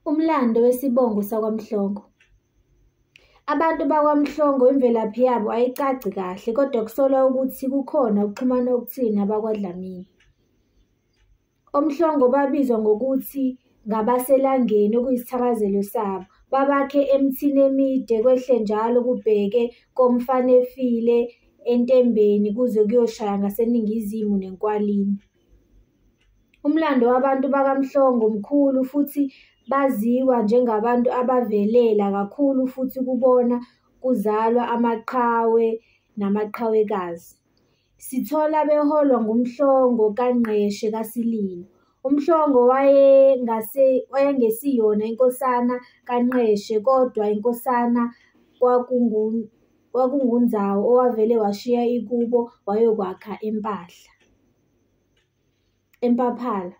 Umlando wesibongo sakwaMhlongo. Abantu bakwaMhlongo imvelaphi yabo ayicaci kahle kodwa kusolwa ukuthi kukhona ukuxhumana okuthini nabakwaDlamini. OMhlongo babizwa ngokuthi ngabaselangeni okuyisithakazelo sabo. Babakhe emithini emide kwehle njalo kubheke komfanefile entembeni kuze kuyoshaya ngaseningizimu nenkwalini. Umlando wabantu bakaMhlongo mkhulu futhi baziwa njengabantu abavelela kakhulu futhi kubona kuzalwa amaqhawe namaqhawekazi. Sithola beholwa nguMhlongo kaNgqeshe kaSililo. UMhlongo wayengesiyona inkosana kaNgqeshe kodwa inkosana kwakunguNdzawo owavele washiya ikubo wayokwakha eMpaphala.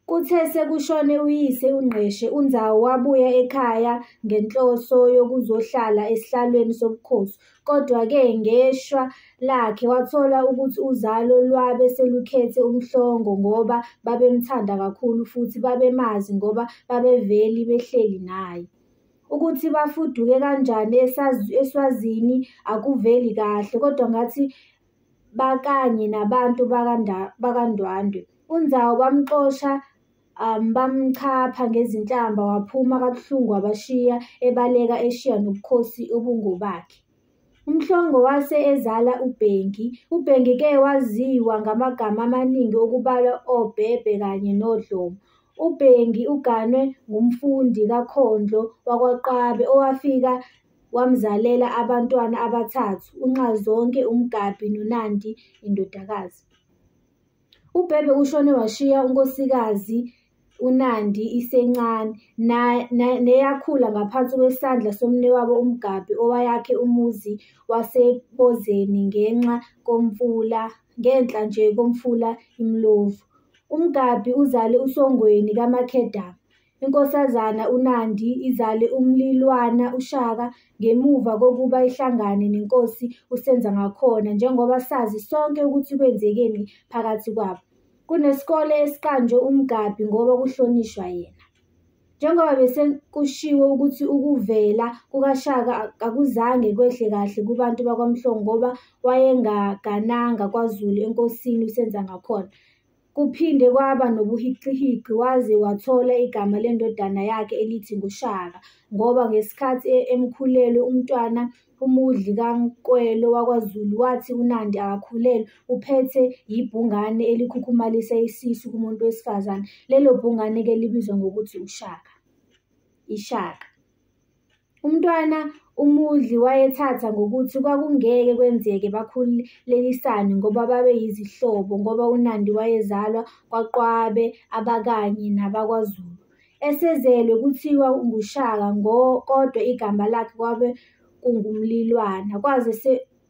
Kuthe sekushone uyise uNgqeshe, uNdzawo wabuya ekhaya ngenhloso yokuzohlala esihlalweni sobukhosi. Kodwa-ke ngeshwa lakhe wathola ukuthi uzalo lwabe selukhethe uMhlongo ngoba babemthanda kakhulu futhi babemazi ngoba babeveli behleli naye. Ukuthi bafuduke kanjani eSwazini akuveli kahle kodwa ngathi bakanye nabantu bakaNdwandwe. uNdzawo bamxosha bamchapha ngezinhlamba waphuma kabuhlungu wabashiya ebaleka eshiya nobukhosi obungobakhe. UMhlongo wase ezala uBhengi. uBhengi-ke waziwa ngamagama amaningi okubalwa oBhebhe kanye noDlomo. uBhengi uganwe ngumfundi kaKhondlo wakwaQwabe owafika wamzalela abantwana abathathu, uNxazonke, uMgabhi noNandi indodakazi. uBhebhe ushone washiya unkosikazi uNandi isencane neyakhula ngaphansi kwesandla somnewabo uMgabhi owayakhe umuzi waseBozeni ngenhla nje komfula iMlovu. uMgabhi uzale uSongweni kaMakhedama. Inkosazana uNandi izale umlilwana uShaka ngemuva kokuba ihlangane nenkosi uSenzangakhona njengoba sazi sonke ukuthi kwenzekeni phakathi kwabo. Kunesikole esiqanjwe uMgabhi ngoba kuhlonishwa yena. Njengoba bese kushiwo ukuthi ukuvela kukaShaka akuzange kwehle kahle kubantu bakwaMhlongo ngoba wayengagananga kwaZulu enkosini uSenzangakhona. Kuphinde kwaba nobuhiqihiqi waze wathola igama lendodana yakhe elithi nguShaka ngoba ngesikhathi emkhulelwe umntwana umudli kaNkwelo wakwaZulu wathi uNandi akakhulelwe uphethe yibhungane elikhukhumalisa isisu kumuntu wesifazane. Lelo bhungane-ke libizwa ngokuthi iShaka. Umntwana umudli wayethatha ngokuthi kwakungeke kwenzeke bakhulelisane ngoba babeyizihlobo ngoba uNandi wayezalwa kwaQwabe abakanye nabakwaZulu. Esezelwe kuthiwa nguShaka kodwa igama lakhe kwabe kungumlilwana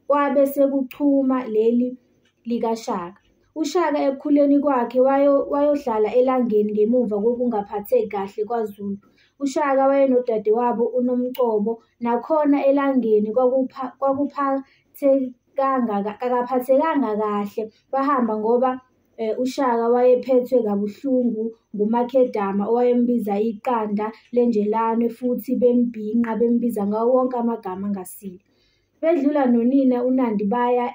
kwabe sekuchuma leli likaShaka. uShaka ekukhuleni kwakhe wayohlala elangeni ngemuva kokungaphatheki kahle kwaZulu. uShaka wayenodadewabo uNomcobo nakhona elangeni akaphathekanga kahle bahamba ngoba uShaka wayephethwe kabuhlungu nguMakhedama owayembiza iqanda lenjelwane futhi bembhinqa bembiza ngawo wonke amagama angasile. Bedlula nonina uNandi baya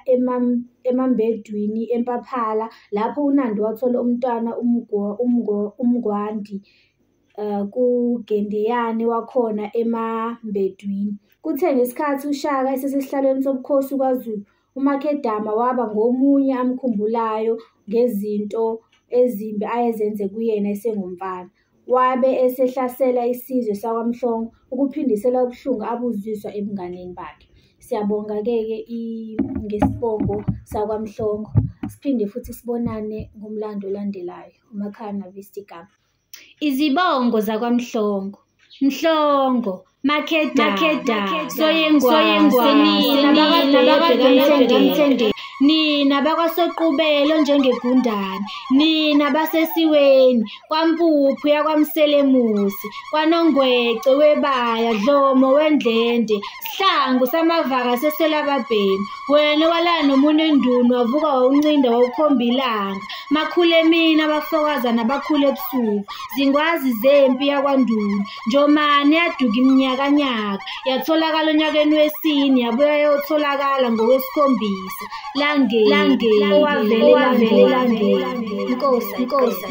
emambedwini eMpaphala lapho uNandi wathola umntwana uMngwandi kuGendeyane wakhona emambedwini. Kuthe ngesikhathi uShaka esesesihlalweni sobukhosi kwaZulu, uMakhedama waba ngomunye amkhumbulayo ngezinto ezimbi ayezenze kuyena esengumfana. Wabe esehlasela isizwe sakwaMhlongo ukuphindisela ubuhlungu abuzwiswa ebunganeni bakhe. Siyabonga-ke ngesibongo sakwaMhlongo. Siphinde futhi sibonane ngomlando olandelayo. uMacananavister. Izibongo zakwaMhlongo. Mhlongo, Makhedama, Soyengwana, nina bakwaSoqubelo njengegundane, nina basesiweni, kwaMpuphu yakwaMselemusi, kwaNongwece webaya, Dlomo wendlende, Sihlangu samavaka seselababhemi, wena wala nomunenduni wavuka wawuncinda wawukhomba ilanga, makhule mina abafokazana bakhule ebusuku, zingwazi zempi yakwaNduni, Njomane yaduka iminyakanyaka, yatholakala onyakeni wesine, yabuya yotholakala ngowesikhombisa, langeni owavele Inkosi.